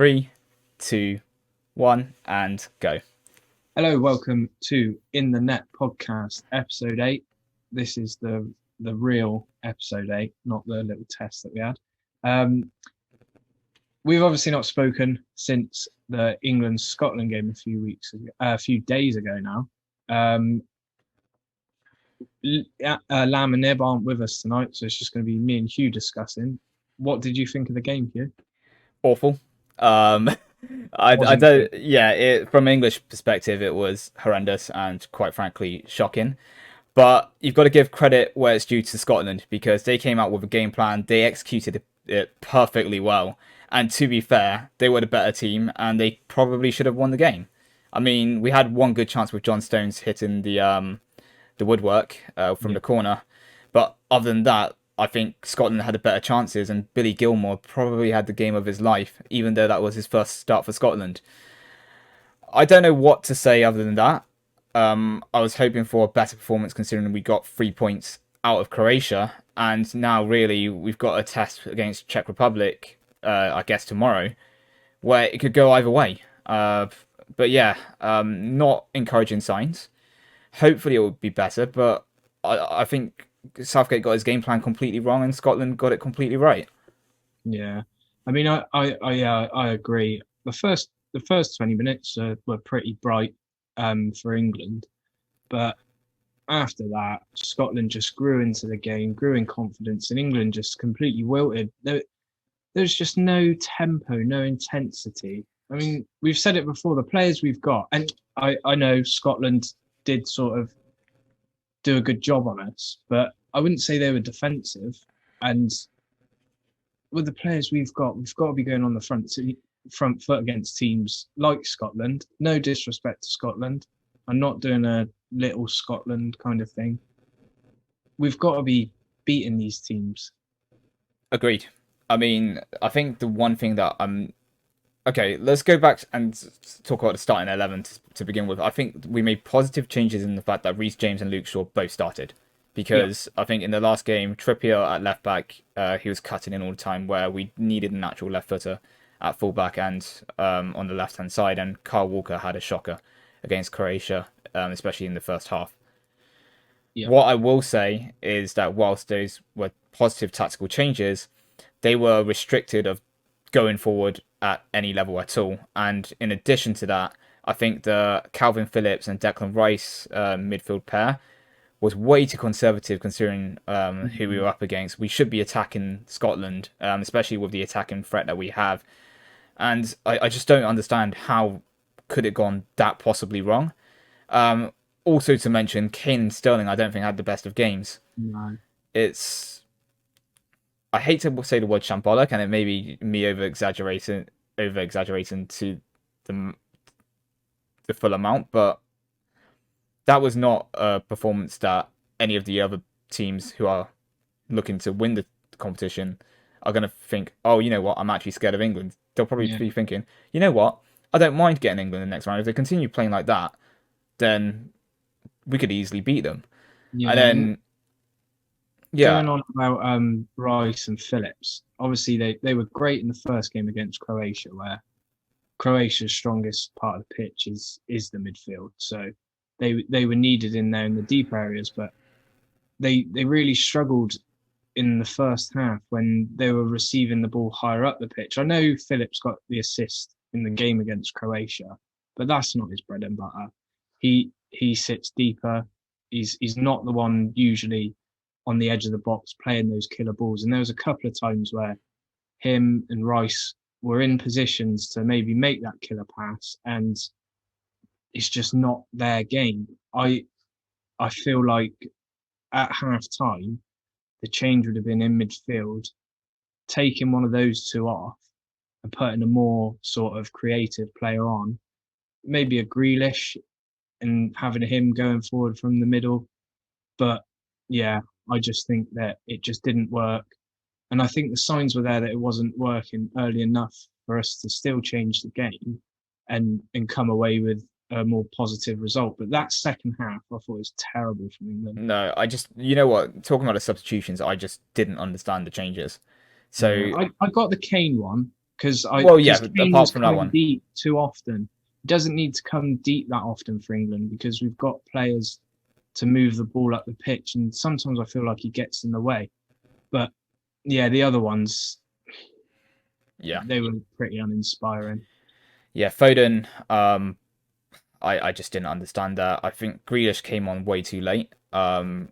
3, 2, 1, and go. Hello, welcome to In the Net podcast, episode 8. This is the real episode 8, not the little test that we had. We've obviously not spoken since the England-Scotland game a few days ago now. Lam and Nib aren't with us tonight, so it's just going to be me and Hugh discussing. What did you think of the game, Hugh? Awful. Um, I Wasn't don't. good. Yeah, from an English perspective, it was horrendous and quite frankly shocking. But you've got to give credit where it's due to Scotland because they came out with a game plan. They executed it perfectly well. And to be fair, they were the better team and they probably should have won the game. I mean, we had one good chance with John Stones hitting the woodwork from Yeah, the corner. But other than that, I think Scotland had the better chances, and Billy Gilmore probably had the game of his life, even though that was his first start for Scotland. I don't know what to say other than that. I was hoping for a better performance considering we got 3 points out of Croatia, and now really we've got a test against Czech Republic, I guess tomorrow, where it could go either way. But yeah, not encouraging signs. Hopefully it will be better, but I think Southgate got his game plan completely wrong and Scotland got it completely right. yeah. I mean, I agree. The first 20 minutes were pretty bright for England, but after that, Scotland just grew into the game, grew in confidence, and England just completely wilted. There's just no tempo, no intensity. I mean, we've said it before, the players we've got, and I know Scotland did sort of do a good job on us, but I wouldn't say they were defensive. And with the players we've got to be going on the front foot against teams like Scotland. No disrespect to Scotland. I'm not doing a little Scotland kind of thing. We've got to be beating these teams. Agreed. I mean, I think the one thing that I'm okay, let's go back and talk about the starting 11 to begin with. I think we made positive changes in the fact that Reece James and Luke Shaw both started. Yeah, Because I think in the last game, Trippier at left back, he was cutting in all the time where we needed a natural left footer at full back and on the left hand side. And Kyle Walker had a shocker against Croatia, especially in the first half. yeah, What I will say is that whilst those were positive tactical changes, they were restricted of going forward at any level at all. And in addition to that, I think the Calvin Phillips and Declan Rice midfield pair was way too conservative considering who we mhm, were up against. We should be attacking Scotland, especially with the attacking threat that we have. And I just don't understand how could it gone that possibly wrong. Also to mention, Kane and Sterling, I don't think had the best of games. no, It's I hate to say the word shambolic, and it may be me over exaggerating to the the full amount, but that was not a performance that any of the other teams who are looking to win the competition are going to think, oh, you know what, I'm actually scared of England. They'll probably yeah, be thinking, you know what, I don't mind getting England in the next round. If they continue playing like that, then we could easily beat them. And yeah. And then, yeah, going on about Rice and Phillips, obviously they were great in the first game against Croatia, where Croatia's strongest part of the pitch is the midfield. So they were needed in there in the deep areas, but they really struggled in the first half when they were receiving the ball higher up the pitch. I know Phillips got the assist in the game against Croatia, but that's not his bread and butter. He sits deeper. He's not the one usually on the edge of the box playing those killer balls. And there was a couple of times where him and Rice were in positions to maybe make that killer pass, and it's just not their game. I feel like at half time the change would have been in midfield, taking one of those two off and putting a more sort of creative player on, maybe a Grealish, and having him going forward from the middle. But yeah, I just think that it just didn't work. And I think the signs were there that it wasn't working early enough for us to still change the game and come away with a more positive result. But that second half, I thought was terrible from England. no, I just, you know what, talking about the substitutions, I just didn't understand the changes. Yeah, So, I got the Kane one because Well, yeah, because but Kane apart was from that coming one, deep too often. He doesn't need to come deep that often for England because we've got players to move the ball up the pitch, and sometimes I feel like he gets in the way. But yeah, the other ones, yeah, they were pretty uninspiring. yeah, Foden. I just didn't understand that. I think Grealish came on way too late.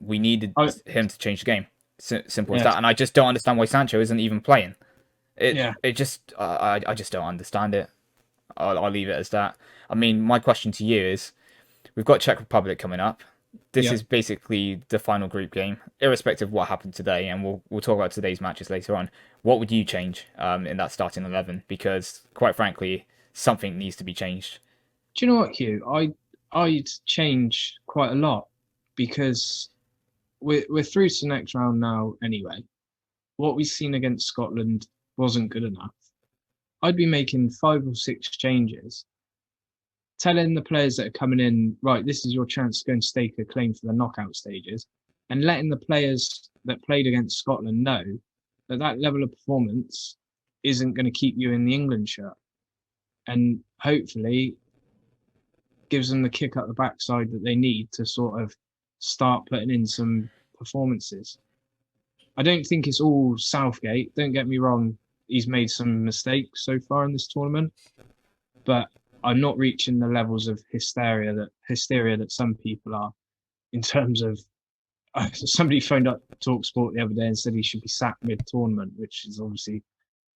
We needed I him to change the game. Simple as yeah that. And I just don't understand why Sancho isn't even playing. yeah It just I just don't understand it. I'll leave it as that. I mean, my question to you is: we've got Czech Republic coming up. This yeah. is basically the final group game, irrespective of what happened today, and we'll talk about today's matches later on. What would you change in that starting 11? Because quite frankly, something needs to be changed. Do you know what, Hugh? I'd change quite a lot because we're through to the next round now anyway. What we've seen against Scotland wasn't good enough. I'd be making 5 or 6 changes, telling the players that are coming in, right, this is your chance to go and stake a claim for the knockout stages, and letting the players that played against Scotland know that that level of performance isn't going to keep you in the England shirt. And hopefully gives them the kick up the backside that they need to sort of start putting in some performances. I don't think it's all Southgate. Don't get me wrong, he's made some mistakes so far in this tournament, but I'm not reaching the levels of hysteria that some people are in terms of somebody phoned up Talksport the other day and said he should be sacked mid-tournament, which is obviously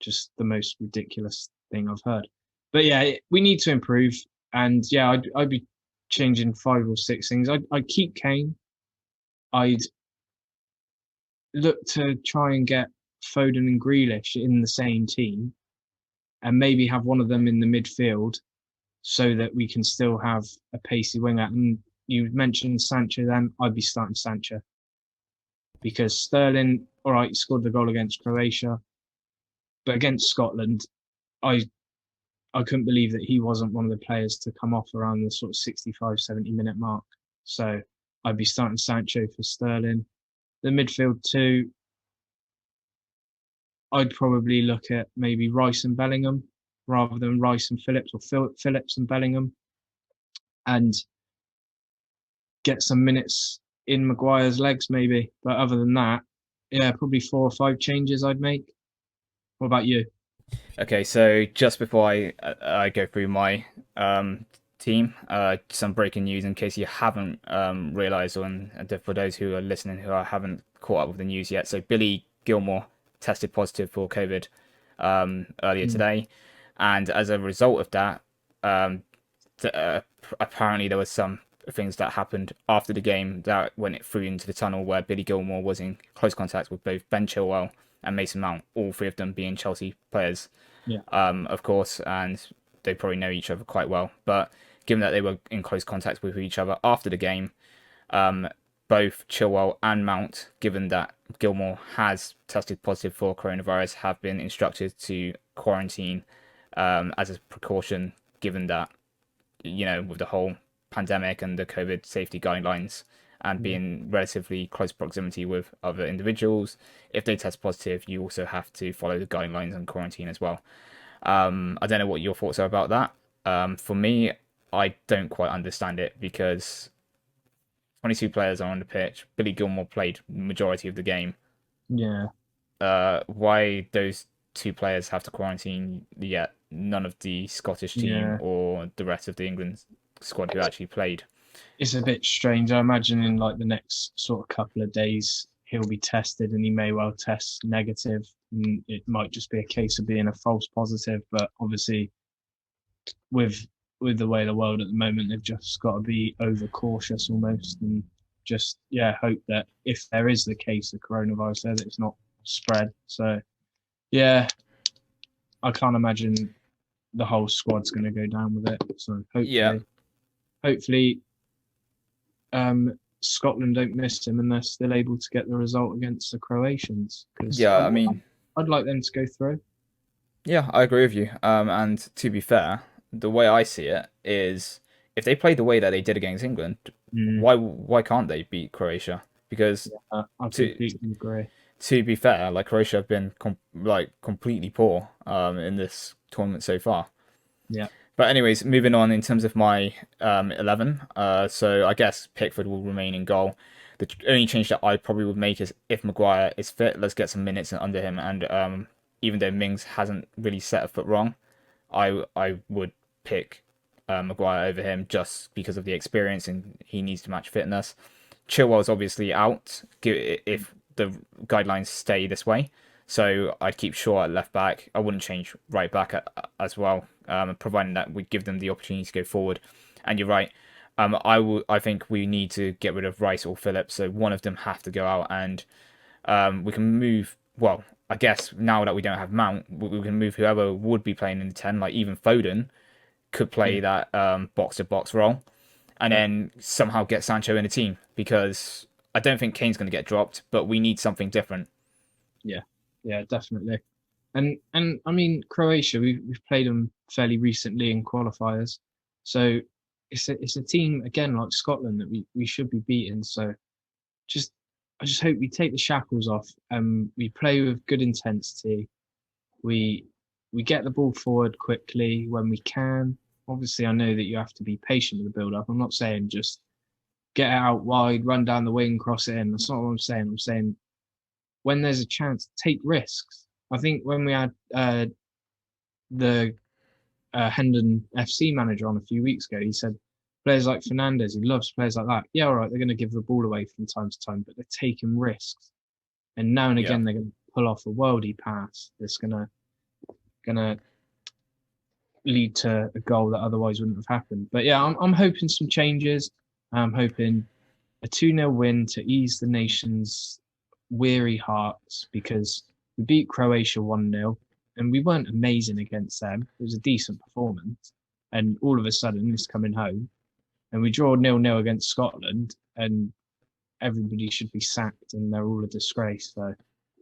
just the most ridiculous thing I've heard. But yeah, we need to improve, and yeah, I'd be changing 5 or 6 things. I'd keep Kane. I'd look to try and get Foden and Grealish in the same team, and maybe have one of them in the midfield, so that we can still have a pacey winger. And you mentioned Sancho, then I'd be starting Sancho because Sterling, all right, he scored the goal against Croatia, but against Scotland, I I couldn't believe that he wasn't one of the players to come off around the sort of 65, 70-minute mark. So I'd be starting Sancho for Sterling. The midfield two, I'd probably look at maybe Rice and Bellingham rather than Rice and Phillips, or Phillips and Bellingham, and get some minutes in Maguire's legs maybe. But other than that, yeah, probably 4 or 5 changes I'd make. What about you? Okay, so just before I go through my team, some breaking news in case you haven't realised, or for those who are listening who haven't caught up with the news yet. So Billy Gilmore tested positive for COVID earlier Mm. today, and as a result of that, um, apparently there was some things that happened after the game that went it through into the tunnel where Billy Gilmore was in close contact with both Ben Chilwell and Mason Mount, all three of them being Chelsea players, Yeah. of course, and they probably know each other quite well. But given that they were in close contact with each other after the game, um, both Chilwell and Mount, given that Gilmore has tested positive for coronavirus, have been instructed to quarantine as a precaution, given that, with the whole pandemic and the COVID safety guidelines and Yeah. being relatively close proximity with other individuals, if they test positive, you also have to follow the guidelines and quarantine as well. I don't know what your thoughts are about that. For me, I don't quite understand it because 22 players are on the pitch. Billy Gilmore played majority of the game. Yeah. Why those two players have to quarantine, yet none of the Scottish team Yeah. or the rest of the England squad who actually played? It's a bit strange. I imagine in like the next sort of couple of days he'll be tested and he may well test negative. And it might just be a case of being a false positive. But obviously with with the way of the world at the moment, they've just got to be over cautious almost and just hope that if there is the case of coronavirus there that it's not spread. So yeah, I can't imagine the whole squad's gonna go down with it. So Yeah, hopefully Scotland don't miss him and they're still able to get the result against the Croatians because yeah. I mean, I'd like them to go through. yeah, I agree with you. And to be fair, the way I see it is, if they play the way that they did against England, Mm, why can't they beat Croatia? Because I to completely agree. to be fair, like Croatia have been completely poor in this tournament so far. Yeah. But anyways, moving on in terms of my 11. So I guess Pickford will remain in goal. The only change that I probably would make is if Maguire is fit, let's get some minutes under him. And even though Mings hasn't really set a foot wrong, I would pick Maguire over him just because of the experience and he needs to match fitness. Chilwell's obviously out if the guidelines stay this way. So I'd keep Shaw at left back. I wouldn't change right back as well, providing that we give them the opportunity to go forward. And you're right. I think we need to get rid of Rice or Phillips. So one of them have to go out, and we can move. Well, I guess now that we don't have Mount, we can move whoever would be playing in the 10. Like even Foden could play that box to box role, and then somehow get Sancho in the team because I don't think Kane's going to get dropped, but we need something different. Yeah, yeah, definitely. And I mean Croatia, we've played them fairly recently in qualifiers, so it's a team again like Scotland that we should be beating. So just I just hope we take the shackles off and we play with good intensity. We we get the ball forward quickly when we can. Obviously, I know that you have to be patient with the build up. I'm not saying just get it out wide, run down the wing, cross it in. That's not what I'm saying. I'm saying when there's a chance, take risks. I think when we had the Hendon FC manager on a few weeks ago, he said players like Fernandez, he loves players like that. Yeah, all right, they're going to give the ball away from time to time, but they're taking risks. And now and Yeah. again, they're going to pull off a worldy pass that's gonna lead to a goal that otherwise wouldn't have happened. But yeah, I'm hoping some changes. I'm hoping a 2-0 win to ease the nation's weary hearts because we beat Croatia 1-0 and we weren't amazing against them. It was a decent performance. And all of a sudden, it's coming home and we draw 0-0 against Scotland and everybody should be sacked and they're all a disgrace. So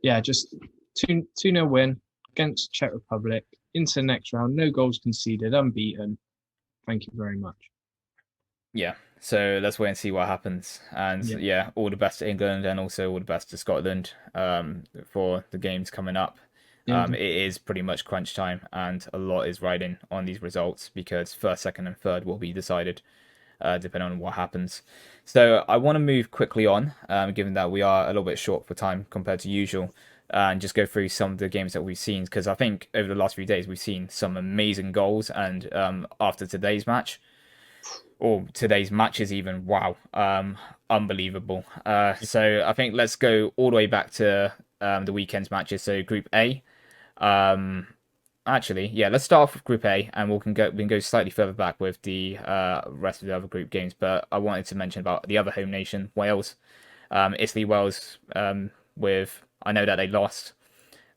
yeah, just 2-0 win against Czech Republic into the next round. No goals conceded, unbeaten. Thank you very much. Yeah. So let's wait and see what happens. And Yeah. yeah, all the best to England and also all the best to Scotland for the games coming up. Yeah. It is pretty much crunch time, and a lot is riding on these results because first, second, and third will be decided depending on what happens. So I want to move quickly on, given that we are a little bit short for time compared to usual, and just go through some of the games that we've seen because I think over the last few days we've seen some amazing goals, and after today's match, or today's matches even, wow, unbelievable. So I think let's go all the way back to the weekend's matches. So Group A. Actually, yeah, let's start off with Group A, and we can go slightly further back with the rest of the other group games. But I wanted to mention about the other home nation, Wales, Italy, Wales. With I know that they lost,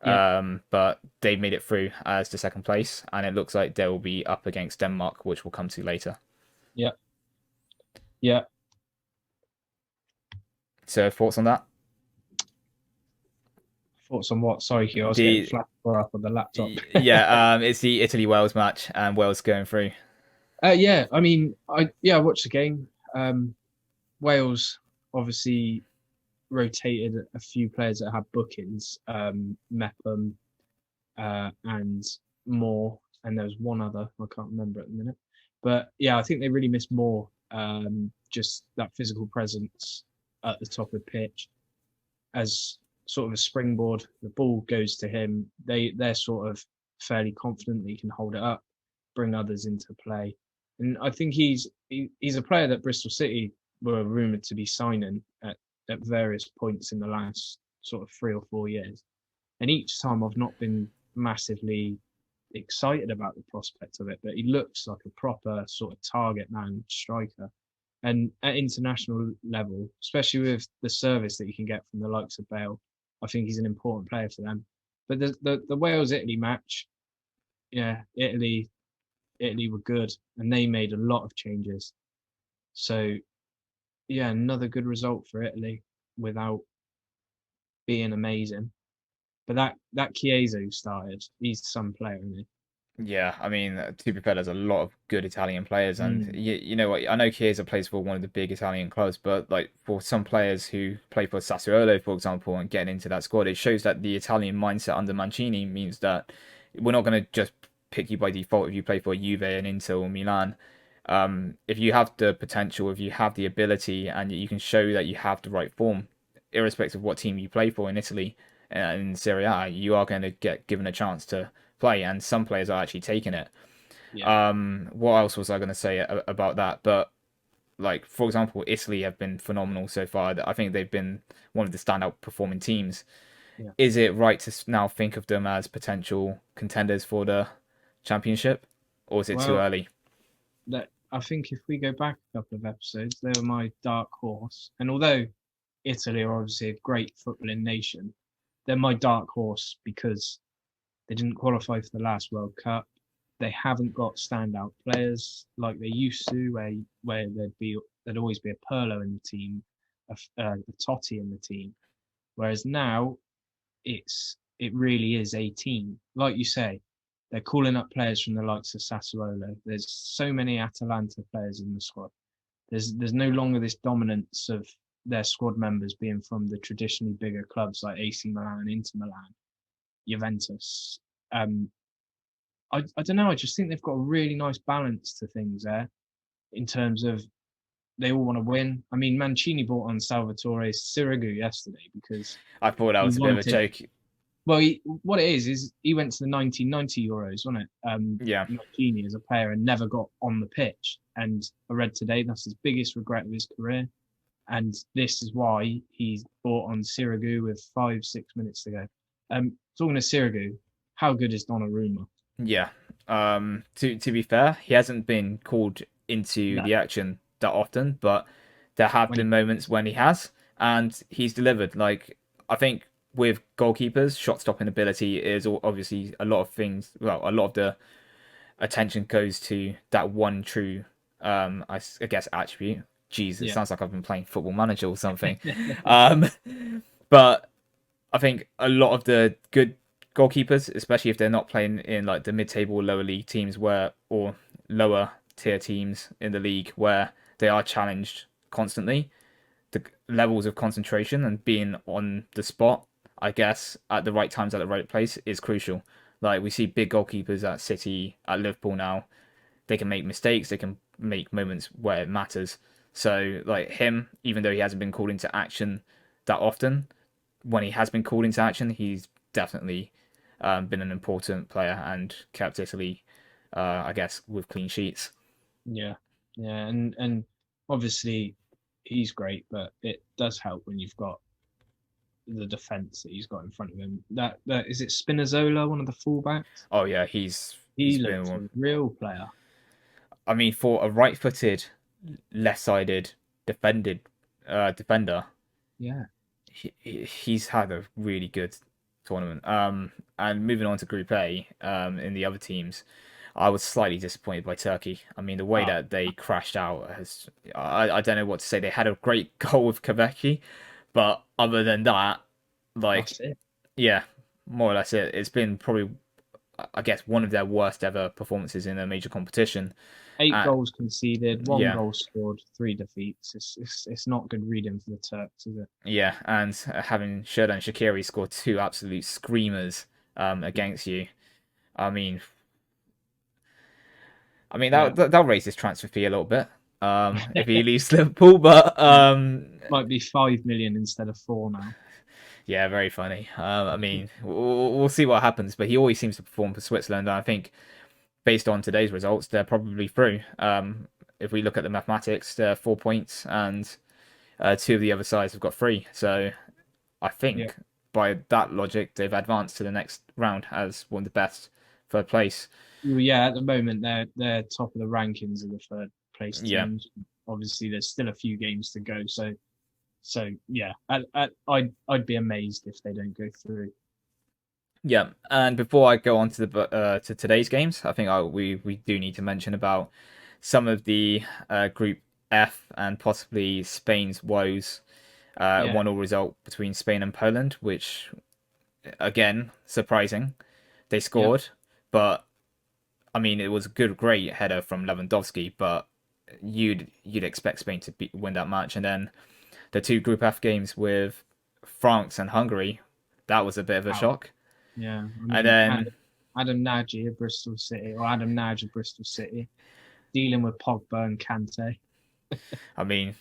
but they made it through as the second place, and it looks like they will be up against Denmark, which we'll come to later. Yeah. Yeah. So thoughts on that? Thoughts on what? Sorry, Hugh. I was getting The flat up on the laptop. yeah, it's the Italy Wales match, and Wales going through. Yeah. I mean, I watched the game. Wales obviously rotated a few players that had bookings. Mepham and Moore, and there was one other I can't remember at the minute. But yeah, I think they really missed Moore. Just that physical presence at the top of the pitch as sort of a springboard. The ball goes to him. They're sort of fairly confident that he can hold it up, bring others into play. And I think he's a player that Bristol City were rumoured to be signing at various points in the last sort of 3 or 4 years. And each time I've not been massively excited about the prospect of it, but he looks like a proper sort of target man striker. And at international level, especially with the service that you can get from the likes of Bale, I think he's an important player for them. But the Wales Italy match, yeah, Italy were good and they made a lot of changes. So yeah, another good result for Italy without being amazing. But that Chiesa who started, he's some player, isn't he? Yeah, I mean, to be fair, there's a lot of good Italian players, and Mm, you know what? I know Chiesa plays for one of the big Italian clubs, but like for some players who play for Sassuolo, for example, and getting into that squad, it shows that the Italian mindset under Mancini means that we're not going to just pick you by default if you play for Juve and Inter or Milan. If you have the potential, if you have the ability, and you can show that you have the right form, irrespective of what team you play for in Italy and in Serie A, you are going to get given a chance to play, and some players are actually taking it. yeah, What else was I going to say about that? But like for example, Italy have been phenomenal so far. I think they've been one of the standout performing teams. yeah. Is it right to now think of them as potential contenders for the championship, or is it too Well, early? that I think if we go back a couple of episodes, they were my dark horse. And although Italy are obviously a great footballing nation, they're my dark horse because they didn't qualify for the last World Cup. They haven't got standout players like they used to, where there'd always be a Pirlo in the team, a Totti in the team. Whereas now it really is a team. Like you say, they're calling up players from the likes of Sassuolo. There's so many Atalanta players in the squad. There's no longer this dominance of their squad members being from the traditionally bigger clubs like AC Milan, Inter Milan, Juventus. Um, I don't know. I just think they've got a really nice balance to things there in terms of they all want to win. I mean, Mancini brought on Salvatore Sirigu yesterday because I thought that he was a bit of a wanted. joke. Well, what it is he went to the 1990 Euros, wasn't it? Yeah, Mancini as a player and never got on the pitch. And I read today that's his biggest regret of his career. And this is why he's brought on Sirigu with 5, 6 minutes to go. Talking to Sirigu, how good is Donnarumma? yeah. To be fair, he hasn't been called into No, the action that often, but there have when been he moments when he has, and he's delivered. Like I think with goalkeepers, shot stopping ability is obviously a lot of things. Well, a lot of the attention goes to that one true, I guess, attribute. Jeez, it yeah, sounds like I've been playing Football Manager or something. Um, but I think a lot of the good goalkeepers, especially if they're not playing in like the mid-table or lower league teams where or lower tier teams in the league where they are challenged constantly, the levels of concentration and being on the spot, I guess, at the right times at the right place is crucial. Like we see big goalkeepers at City, at Liverpool now, they can make mistakes, they can make moments where it matters. So like him, even though he hasn't been called into action that often, when he has been called into action, he's definitely been an important player and kept Italy, I guess, with clean sheets. yeah, yeah, and obviously he's great, but it does help when you've got the defense that he's got in front of him. That is it. Spinazzola, one of the fullbacks. Oh yeah, he's He been looks one. a real player. I mean, for a right-footed, left-sided defender, Yeah, he's had a really good tournament. And moving on to Group A, in the other teams, I was slightly disappointed by Turkey. I mean, the way oh, that they crashed out has, I don't know what to say. They had a great goal with Kvesi, but other than that, like, that's it. yeah, more or less it. It's been probably, I guess, one of their worst ever performances in a major competition. 8 goals conceded, one Yeah, goal scored, 3 defeats. It's not good reading for the Turks, is it? yeah, and having Sherdan Shaqiri score two absolute screamers against you. I mean, Yeah, that'll raise his transfer fee a little bit. If he leaves Liverpool, but might be 5 million instead of four now. yeah, very funny. I mean, we'll see what happens. But he always seems to perform for Switzerland. And I think based on today's results, they're probably through. If we look at the mathematics, they're 4 points, and two of the other sides have got three. So I Yeah, think by that logic, they've advanced to the next round as one of the best third place. well, yeah. At the moment, they're top of the rankings of the third place Yeah, teams. Obviously, there's still a few games to go, so yeah, I'd be amazed if they don't go through. yeah. And before I go on to the to today's games, I think we do need to mention about some of the Group F and possibly Spain's woes. Yeah, 1-1 result between Spain and Poland, which again surprising. They yeah. scored, but I mean, it was a great header from Lewandowski, but you'd expect Spain to win that match. And then the two Group F games with France and Hungary, that was a bit of a Wow. shock. Yeah, I And mean, then, Adam Nagy at Bristol City, or Adam Nagy at Bristol City, dealing with Pogba and Kante. I mean,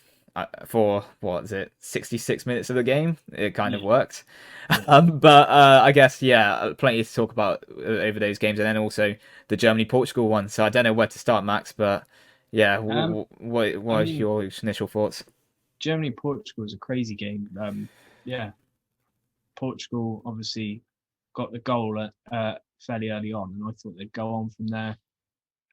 for what is it, 66 minutes of the game, it kind of Yeah, worked. yeah. But I guess, yeah, plenty to talk about over those games. And then also the Germany Portugal one. So I don't know where to start, Max, but yeah, what I was mean, your initial thoughts? Germany Portugal was a crazy game. Yeah, Portugal obviously got the goal fairly early on, and I thought they'd go on from there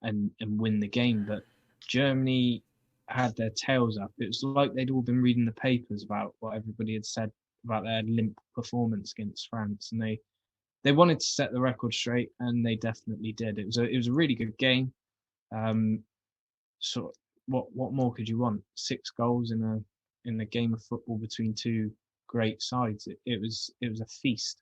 and win the game. But Germany had their tails up. It was like they'd all been reading the papers about what everybody had said about their limp performance against France, and they wanted to set the record straight, and they definitely did. It was a really good game. Um, so what more could you want? 6 goals in a game of football between two great sides. It was a feast.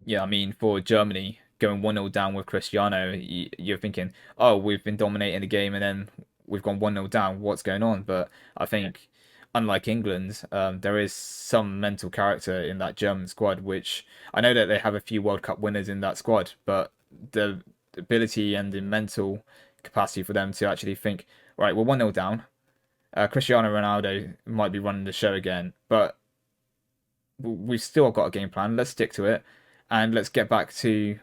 Yeah, I mean, for Germany going 1-0 down with Cristiano, you're thinking, oh, we've been dominating the game and then we've gone 1-0 down. What's going on? But I Yeah. think, unlike England, there is some mental character in that German squad, which I know that they have a few World Cup winners in that squad, but the ability and the mental capacity for them to actually think, right, we're 1-0 down. Cristiano Ronaldo might be running the show again, but we've still got a game plan. Let's stick to it, and let's get back to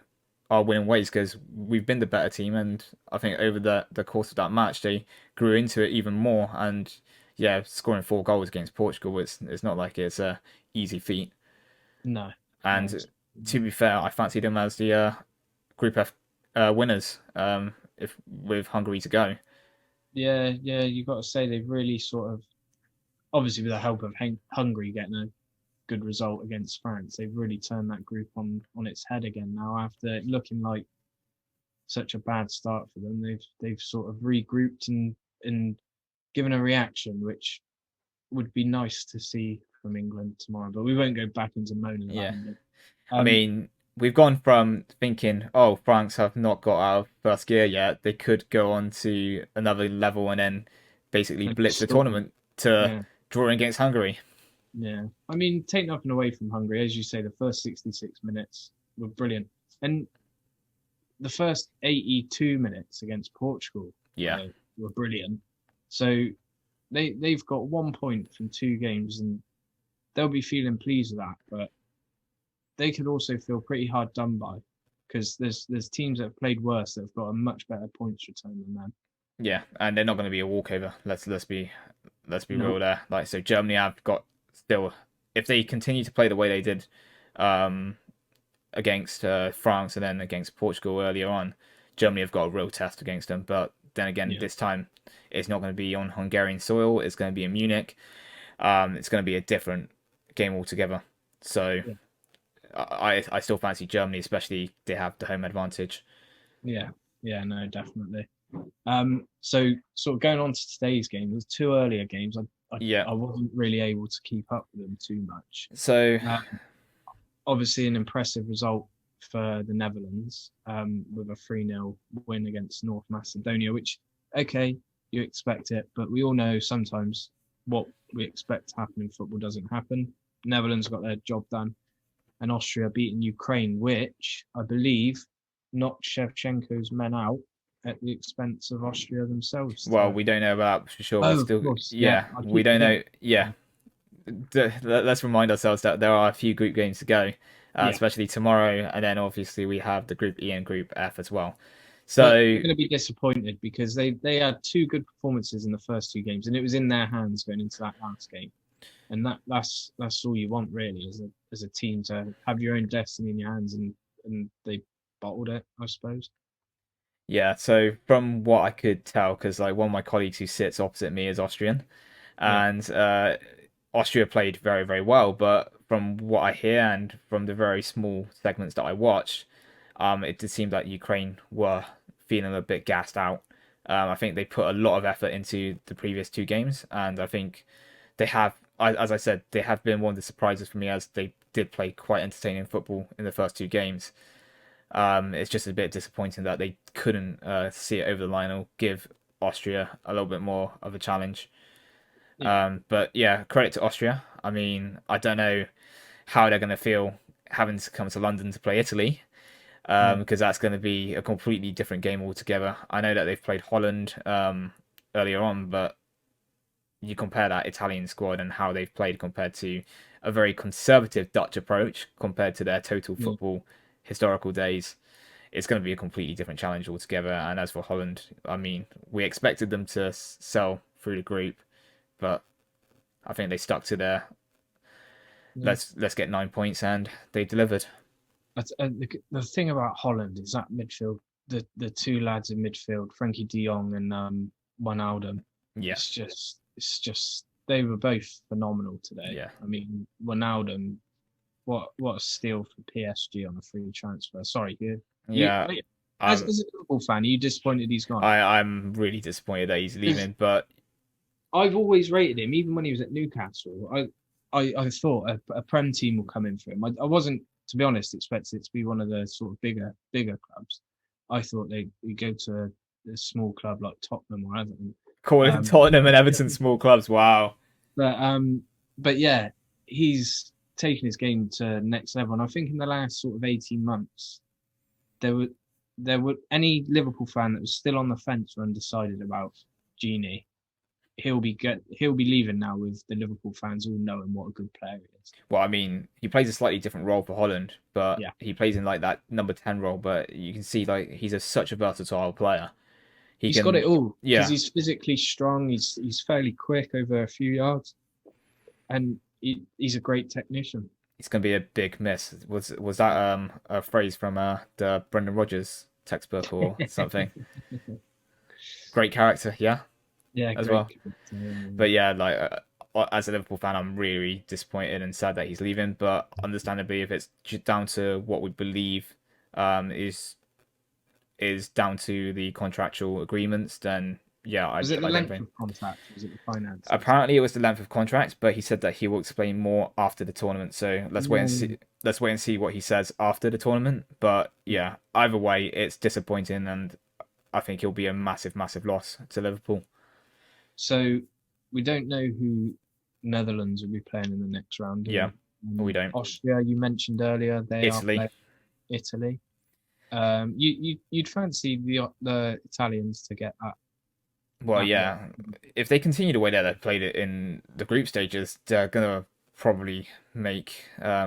our winning ways because we've been the better team. And I think over the course of that match, they grew into it even more. And yeah, scoring 4 goals against Portugal, it's not like it's a easy feat. No, no, And it's to be fair, I fancy them as the Group F winners. If with Hungary to go. yeah, yeah. You got to say they've really sort of, obviously with the help of Hungary getting a good result against France, they've really turned that group on its head again now after looking like such a bad start for them. They've sort of regrouped and given a reaction, which would be nice to see from England tomorrow. But we won't go back into moaning about Yeah. England. I Um, mean, we've gone from thinking, oh, France have not got out of first gear yet. They could go on to another level and then basically and blitz the destroy. tournament to Yeah, drawing against Hungary. yeah. I mean, take nothing away from Hungary, as you say. The first 66 minutes were brilliant, and the first 82 minutes against Portugal Yeah. were brilliant. So they've got 1 point from 2 games, and they'll be feeling pleased with that. But they could also feel pretty hard done by because there's teams that have played worse that have got a much better points return than them. Yeah, and they're not going to be a walkover. Let's be real Nope. there. Like so, Germany have got still if they continue to play the way they did um, against France and then against Portugal earlier on, Germany have got a real test against them. But then again, Yeah. this time it's not going to be on Hungarian soil. It's going to be in Munich. It's going to be a different game altogether. So Yeah. I still fancy Germany, especially they have the home advantage. Yeah. Yeah. No, definitely. So sort of going on to today's game, there's 2 earlier games. Yeah. I wasn't really able to keep up with them too much. So Obviously, an impressive result for the Netherlands with a 3-0 win against North Macedonia, which, okay, you expect it, but we all know sometimes what we expect to happen in football doesn't happen. Netherlands got their job done, and Austria beating Ukraine, which I believe knocked Shevchenko's men out at the expense of Austria themselves well, today. we don't know about for sure. We're Oh, of still course. Yeah, yeah, I we keep don't know. forgetting. Yeah, let's remind ourselves that there are a few group games to go, Yeah. especially tomorrow, and then obviously we have the Group E and Group F as well. But So they're going to be disappointed because they had 2 good performances in the first 2 games, and it was in their hands going into that last game. And that's all you want really as a team to have your own destiny in your hands, and they bottled it, I suppose. yeah, so from what I could tell, because like one of my colleagues who sits opposite me is Austrian, Yeah, and Austria played very very well, but from what I hear and from the very small segments that I watched, it did seem that Ukraine were feeling a bit gassed out. I think they put a lot of effort into the previous 2 games, and I think they have, as I said, they have been one of the surprises for me as they did play quite entertaining football in the first 2 games. It's just a bit disappointing that they couldn't see it over the line or give Austria a little bit more of a challenge. Yeah. But yeah, credit to Austria. I mean, I don't know how they're going to feel having to come to London to play Italy, Yeah. because that's going to be a completely different game altogether. I know that they've played Holland earlier on, but you compare that Italian squad and how they've played compared to a very conservative Dutch approach compared to their total Yeah. football historical days. It's going to be a completely different challenge altogether. And as for Holland, I mean, we expected them to sell through the group, but I think they stuck to their Yeah. let's get 9 points, and they delivered. The thing about Holland is that midfield, the two lads in midfield, Frankie De Jong and Wijnaldum, Yeah, it's just they were both phenomenal today. yeah, I mean, Wijnaldum, what a steal for PSG on a free transfer. Sorry, yeah. as I'm a Liverpool fan, are you disappointed he's gone? I'm really disappointed that he's Because leaving, but I've always rated him, even when he was at Newcastle. I thought a Prem team will come in for him. I wasn't, to be honest, expecting it to be one of the sort of bigger clubs. I thought they'd go to a small club like Tottenham or Everton. calling Um, Tottenham and Everton small clubs. Wow. but um, but yeah, he's taken his game to next level. And I think in the last sort of 18 months, there were any Liverpool fan that was still on the fence or undecided about Genie. He'll be leaving now with the Liverpool fans all knowing what a good player he is. Well, I mean, he plays a slightly different role for Holland, but Yeah, he plays in like that number 10 role. But you can see like such a versatile player. He he's got can, it all because yeah, he's physically strong. He's fairly quick over a few yards, and he's a great technician. it's gonna be a big miss. Was that a phrase from the Brendan Rodgers textbook or something? Great character, yeah, Yeah, as great. well. But yeah, like as a Liverpool fan, I'm really disappointed and sad that he's leaving. But understandably, if it's down to what we believe is down to the contractual agreements, then yeah, Was it the I don't length think. of contract? Was it the finances? Apparently, it was the length of contract, but he said that he will explain more after the tournament. So let's wait and No. see. Let's wait and see what he says after the tournament. But yeah, either way, it's disappointing, and I think he'll be a massive, massive loss to Liverpool. So we don't know who Netherlands will be playing in the next round, do Yeah, we? we don't. Austria, you mentioned earlier, they are Italy. playing Italy. You'd fancy the Italians to get Well, that lot. yeah. If they continue the way that they played it in the group stages, they're gonna probably make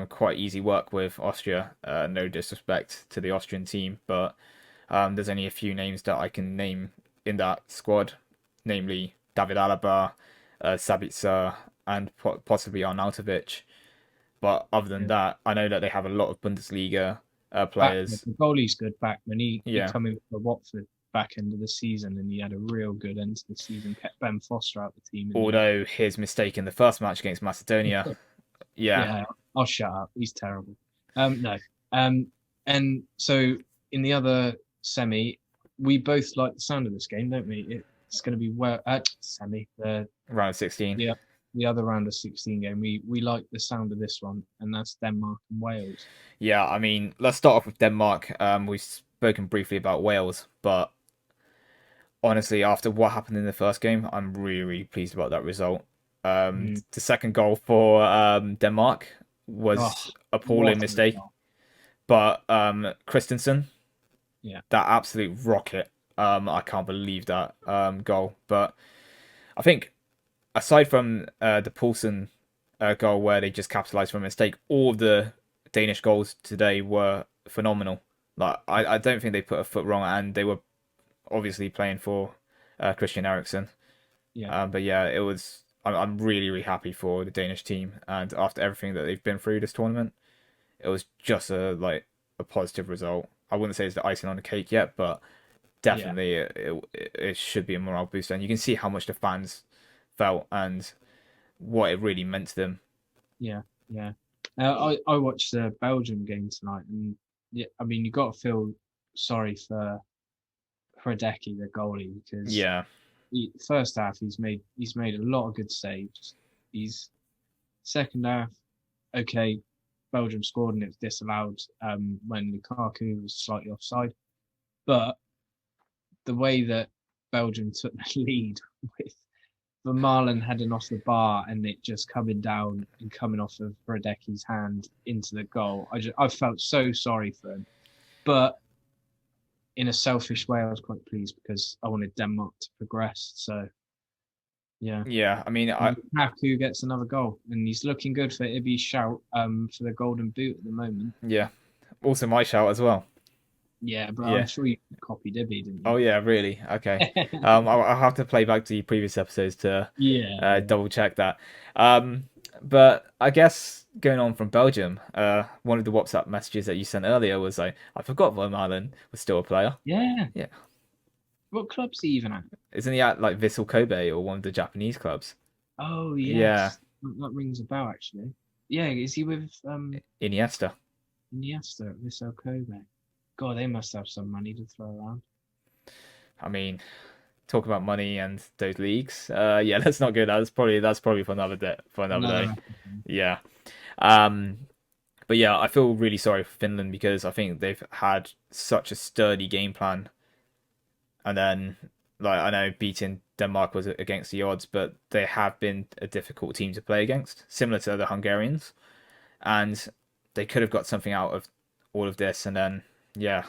quite easy work with Austria. No disrespect to the Austrian team, but there's only a few names that I can name in that squad, namely David Alaba, Sabitzer, and possibly Arnautovic. But other than Yeah. that, I know that they have a lot of Bundesliga Backman, players. the goalie's good. Backman, he Yeah. come in for Watford back end of the season, and he had a real good end to the season. Kept Ben Foster out the team in the end. Although his mistake in the first match against Macedonia, yeah, Yeah, I'll shut up. He's terrible. No. Um, and so in the other semi, we both like the sound of this game, don't we? It's going to be semi round of 16. the the other round of 16 game. We like the sound of this one, and that's Denmark and Wales. Yeah, I mean, let's start off with Denmark. We've spoken briefly about Wales, but honestly, after what happened in the first game, I'm really, really pleased about that result. Mm. The second goal for Denmark Oh, was appalling what a mistake, result. but Christensen, Yeah, that absolute rocket. I can't believe that goal. But I think aside from the Poulsen goal where they just capitalised from a mistake, all of the Danish goals today were phenomenal. Like I don't think they put a foot wrong, and they were obviously playing for Christian Eriksen. yeah, But yeah, it was. I'm really really happy for the Danish team, and after everything that they've been through this tournament, it was just a positive result. I wouldn't say it's the icing on the cake yet, but yeah, definitely it should be a morale booster, and you can see how much the fans felt and what it really meant to them. yeah, yeah. I watched the Belgium game tonight, and yeah, I mean you got to feel sorry for Hradecki, the goalie, because Yeah, first half he's made a lot of good saves. He's second half, okay, Belgium scored and it was disallowed when Lukaku was slightly offside. But the way that Belgium took the lead with Vermaelen heading off the bar and it just coming down and coming off of Radecki's hand into the goal, I felt so sorry for him. But in a selfish way, I was quite pleased because I wanted Denmark to progress. So yeah. Yeah, I mean, Lukaku gets another goal, and he's looking good for Ibby's shout for the Golden Boot at the moment. yeah, also my shout as well. Yeah, but I'm Yeah. sure you copied Ibby, didn't Oh you? yeah, really? Okay. I'll have to play back to the previous episodes to Yeah, double check that. But I guess going on from Belgium, one of the WhatsApp messages that you sent earlier was like, I forgot Von Allen was still a player. yeah. Yeah. What club's he even at? Isn't he at like Vissel Kobe or one of the Japanese clubs? Oh Yeah, yes, that rings a bell actually. Yeah, is he with Iniesta. Iniesta at Vissel Kobe? God, they must have some money to throw around. I mean, talk about money and those leagues. Yeah, that's not good. That's probably for another day. For another Another day. episode. Yeah. Um, but yeah, I feel really sorry for Finland because I think they've had such a sturdy game plan, and then like I know beating Denmark was against the odds, but they have been a difficult team to play against, similar to the Hungarians, and they could have got something out of all of this, and then yeah,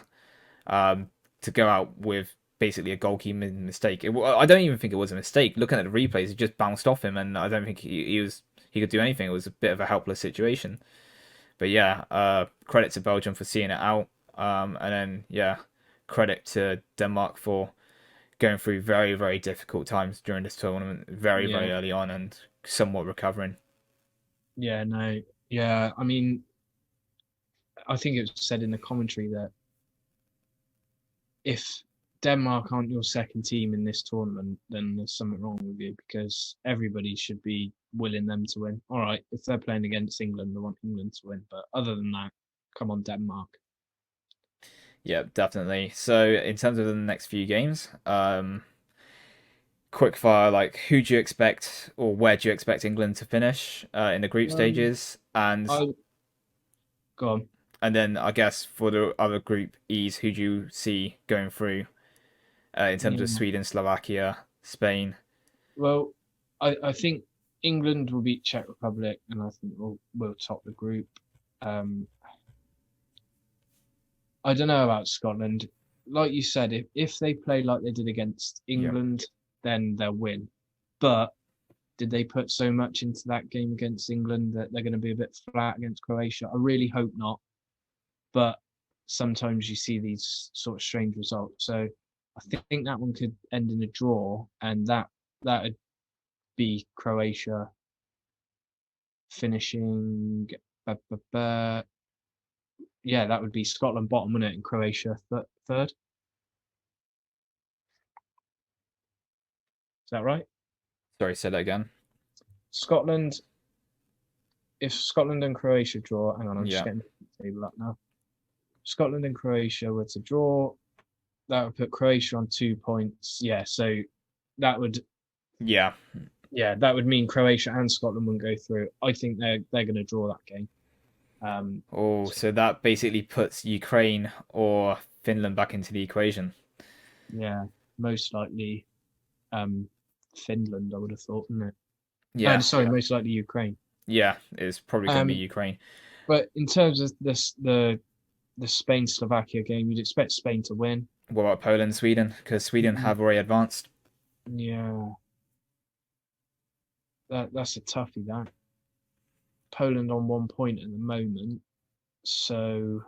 to go out with basically a goalkeeper mistake. I don't even think it was a mistake. Looking at the replays, it just bounced off him, and I don't think he could do anything. It was a bit of a helpless situation. But yeah, credit to Belgium for seeing it out, and then yeah, credit to Denmark for going through very very difficult times during this tournament, very Yeah, early on, and somewhat recovering. yeah, no, yeah. I mean, I think it was said in the commentary that if Denmark aren't your second team in this tournament, then there's something wrong with you because everybody should be willing them to win. All right, if they're playing against England, they want England to win. But other than that, come on, Denmark. Yeah, definitely. So in terms of the next few games, quick fire, like who do you expect or where do you expect England to finish in the group Um, stages, and I go on. then I guess for the other group E's, who do you see going through in terms of Yeah. Sweden, Slovakia, Spain? Well, I think England will beat Czech Republic, and I think we'll top the group. Um, I don't know about Scotland. Like you said, if they play like they did against Yeah, England, then they'll win. But did they put so much into that game against England that they're going to be a bit flat against Croatia? I really hope not. But sometimes you see these sort of strange results. So I think that one could end in a draw, and that would be Croatia finishing. Yeah, that would be Scotland bottom, wouldn't it? And Croatia third. Is that right? sorry, say that again. Scotland. If Scotland and Croatia draw, hang on, I'm just Yeah, getting the table up now. Scotland and Croatia were to draw, that would put Croatia on 2 points. Yeah, so that would yeah. that would mean Croatia and Scotland wouldn't go through. I think they're going to draw that game. Oh, So, so that basically puts Ukraine or Finland back into the equation. yeah, most likely Finland, I would have thought, wouldn't it? And Yeah, sorry, most likely Ukraine. yeah. It's probably going to be Um, Ukraine. but in terms of this, the Spain Slovakia game, you'd expect Spain to win. What about Poland, Sweden? Because Sweden have already advanced. Yeah, that's a toughie. That Poland on 1 point at the moment. So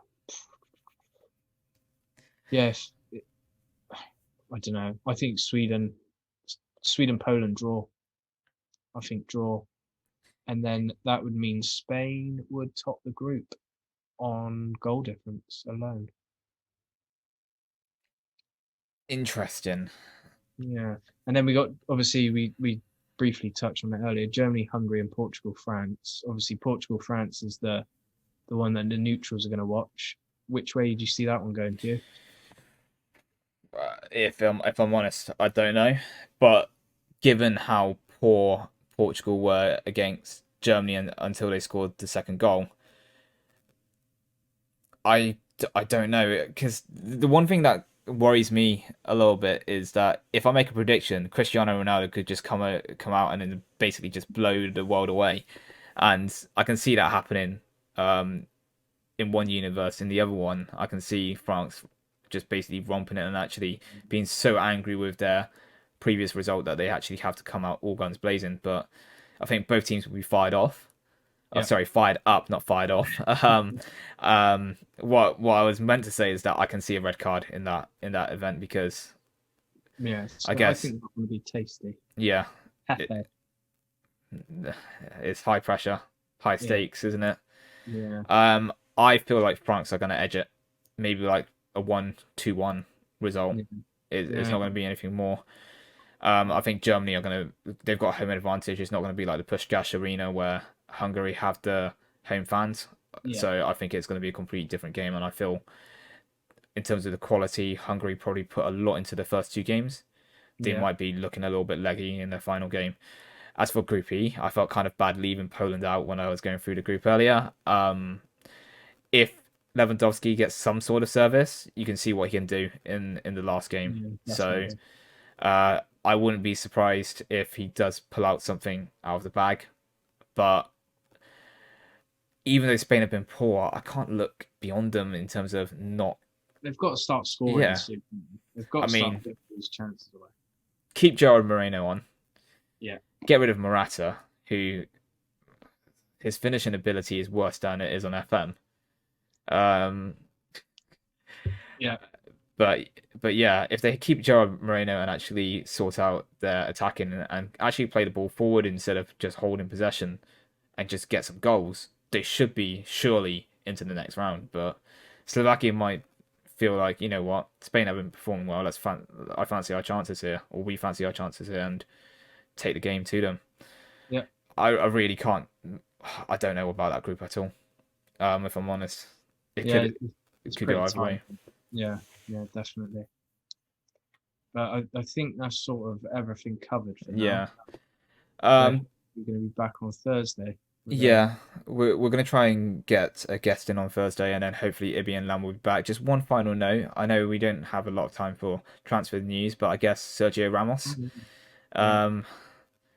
yes, I don't know. I think Sweden Poland draw. I think draw, and then that would mean Spain would top the group on goal difference alone. Interesting. Yeah, and then we got obviously we briefly touched on it earlier. Germany, Hungary, and Portugal, France. Obviously, Portugal, France is the one that the neutrals are going to watch. Which way did you see that one going to you? If I'm honest, I don't know. But given how poor Portugal were against Germany until they scored the second goal, I don't know, because the one thing that worries me a little bit is that if I make a prediction, Cristiano Ronaldo could just come out and then basically just blow the world away, and I can see that happening. Um, in one universe, in the other one, I can see France just basically romping it and actually being so angry with their previous result that they actually have to come out all guns blazing. But I think both teams will be fired off. Oh, Yeah, sorry, fired up, not fired off. What I was meant to say is that I can see a red card in that event because yeah. I So I guess think that's going to be tasty. yeah, it, Hefe. it's high pressure, high Yeah, stakes, isn't it? yeah, I feel like France are going to edge it, maybe like a 1-2-1 result. yeah, It's yeah, not going to be anything more. I think Germany are going to. They've got a home advantage. It's not going to be like the Puskás Arena where Hungary have the home fans. yeah, So I think it's going to be a completely different game. And I feel, in terms of the quality, Hungary probably put a lot into the first two games. They yeah, might be looking a little bit leggy in their final game. As for Group E, I felt kind of bad leaving Poland out when I was going through the group earlier. If Lewandowski gets some sort of service, you can see what he can do in the last game. yeah, So definitely. I wouldn't be surprised if he does pull out something out of the bag. But even though Spain have been poor, I can't look beyond them in terms of not. They've got to start scoring Yeah, soon. They've got I to start mean, putting these chances away. keep Gerard Moreno on. Yeah, Get rid of Morata, who his finishing ability is worse than it is on FM. Um, yeah, but yeah, if they keep Gerard Moreno and actually sort out their attacking and actually play the ball forward instead of just holding possession and just get some goals, they should be surely into the next round. But Slovakia might feel like, you know what, Spain haven't performed well. I fancy our chances here, or we fancy our chances here, and take the game to them. yeah, I really can't. I don't know about that group at all. If I'm honest, it yeah. could it It's could go pretty either tight. way. Yeah, yeah, definitely. But I think that's sort of everything covered for now. Yeah. We're Um. going to be back on Thursday with Yeah. We're gonna try and get a guest in on Thursday, and then hopefully Ibby and Lam will be back. Just one final note. I know we don't have a lot of time for transfer news, but I guess Sergio Ramos. yeah. Um.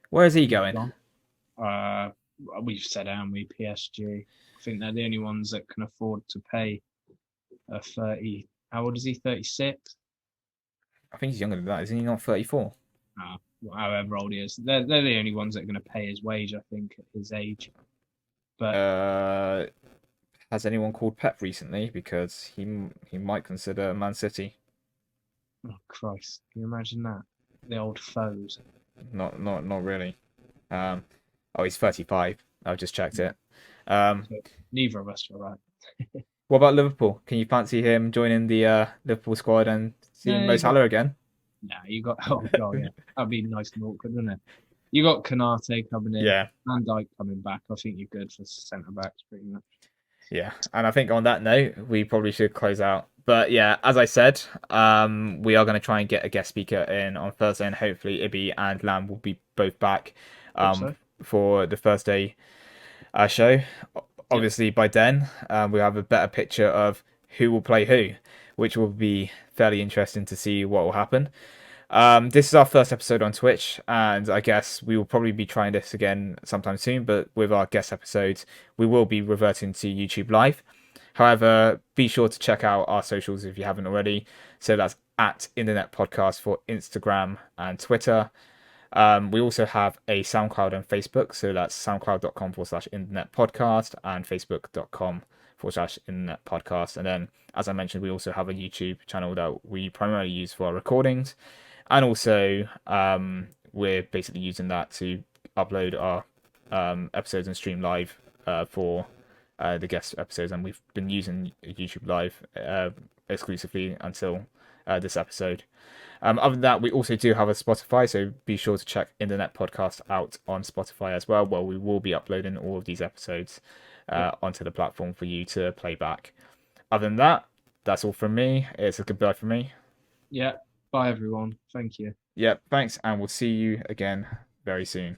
Where is he He's going? gone. Uh, we've said, haven't we, PSG? I think they're the only ones that can afford to pay a 30. How old is he? 36? I think he's younger than that. Isn't he not 34? However old he is. They're the only ones that are going to pay his wage, I think, at his age. But Uh. Has anyone called Pep recently? Because he might consider Man City. oh Christ, can you imagine that? The old foes. Not really. Um, oh, he's 35. I've just checked it. Um, So neither of us are right. what about Liverpool? Can you fancy him joining the Liverpool squad and seeing Yeah, Mo Salah again? you got. Oh god, yeah, that'd be nice and awkward, wouldn't it? You got Kanate coming in, Yeah, Van Dijk coming back. I think you're good for centre backs, pretty much. yeah. And I think on that note, we probably should close out. But yeah, as I said, we are going to try and get a guest speaker in on Thursday, and hopefully Ibby and Lam will be both back Hope so. for the Thursday show. Yep. Obviously, by then, we'll have a better picture of who will play who, which will be fairly interesting to see what will happen. This is our first episode on Twitch, and I guess we will probably be trying this again sometime soon. But with our guest episodes, we will be reverting to YouTube Live. However, be sure to check out our socials if you haven't already. So that's at Internet Podcast for Instagram and Twitter. We also have a SoundCloud and Facebook. So that's soundcloud.com/internet podcast and facebook.com/internet podcast. And then, as I mentioned, we also have a YouTube channel that we primarily use for our recordings. And also, we're basically using that to upload our episodes and stream live for the guest episodes. And we've been using YouTube Live exclusively until this episode. Other than that, we also do have a Spotify, so be sure to check Internet Podcast out on Spotify as well, where we will be uploading all of these episodes onto the platform for you to play back. Other than that, that's all from me. It's a goodbye from me. Yeah. Bye, everyone. Thank you. Yep, thanks, and we'll see you again very soon.